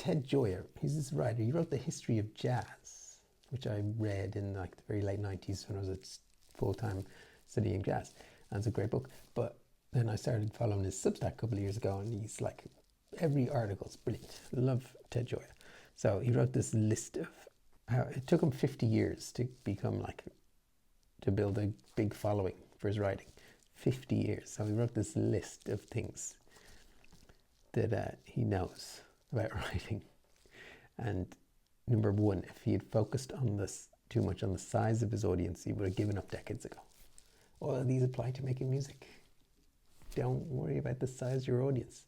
Ted Gioia, he's this writer. He wrote The History of Jazz, which I read in like the very late 90s when I was at full-time studying jazz. And it's a great book. But then I started following his Substack a couple of years ago, and he's like, every article's brilliant. Love Ted Gioia. So he wrote this list of how it took him 50 years to become like, to build a big following for his writing. 50 years. So he wrote this list of things that he knows about writing. And number one, if he had focused on this too much on the size of his audience, he would have given up decades ago. All these apply to making music. Don't worry about the size of your audience.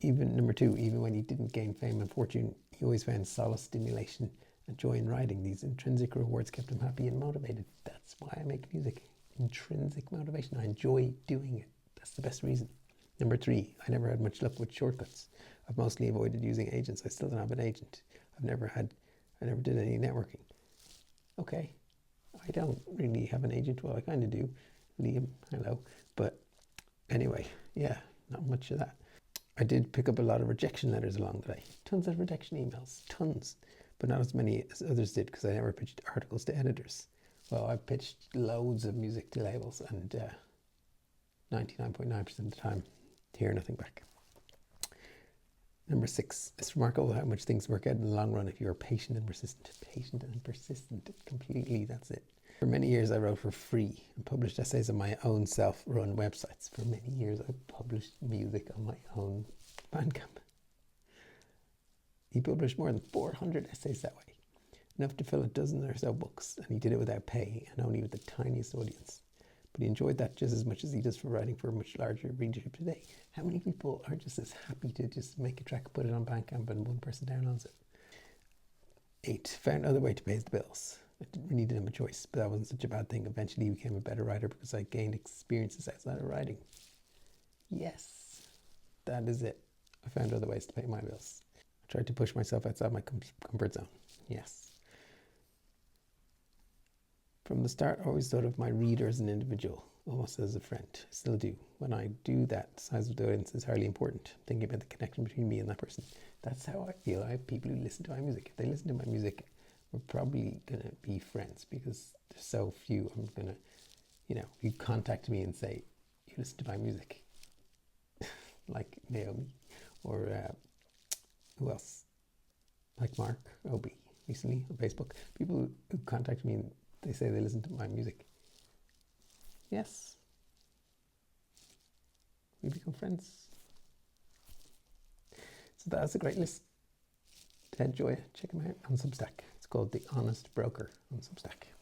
Even number two, even when he didn't gain fame and fortune, he always found solace, stimulation, and joy in writing. These intrinsic rewards kept him happy and motivated. That's why I make music. Intrinsic motivation. I enjoy doing it. That's the best reason. Number three, I never had much luck with shortcuts. I've mostly avoided using agents. I still don't have an agent. I never did any networking. Okay, I don't really have an agent. Well, I kind of do. Liam, hello. But anyway, yeah, not much of that. I did pick up a lot of rejection letters along the way. Tons of rejection emails, tons. But not as many as others did, because I never pitched articles to editors. Well, I pitched loads of music to labels, and 99.9% of the time, hear nothing back. Number six, it's remarkable how much things work out in the long run if you're patient and persistent. Patient and persistent, completely, that's it. For many years I wrote for free and published essays on my own self-run websites. For many years I published music on my own Bandcamp. He published more than 400 essays that way, enough to fill a dozen or so books, and he did it without pay and only with the tiniest audience. But he enjoyed that just as much as he does for writing for a much larger readership today. How many people are just as happy to just make a track, put it on Bandcamp, and one person downloads it? 8, found other way to pay the bills. I didn't really have a choice, but that wasn't such a bad thing. Eventually became a better writer because I gained experiences outside of writing. Yes, that is it. I found other ways to pay my bills. I tried to push myself outside my comfort zone. Yes. From the start, I always thought of my reader as an individual, almost as a friend. I still do. When I do that, the size of the audience is highly important. Thinking about the connection between me and that person. That's how I feel. I have people who listen to my music. If they listen to my music, we're probably going to be friends because there's so few. I'm going to, if you contact me and say, you listen to my music, like Naomi, or who else? Like Mark Obi recently on Facebook. People who contact me and they say they listen to my music. Yes. We become friends. So that's a great list. Ted Gioia, check him out on Substack. It's called The Honest Broker on Substack.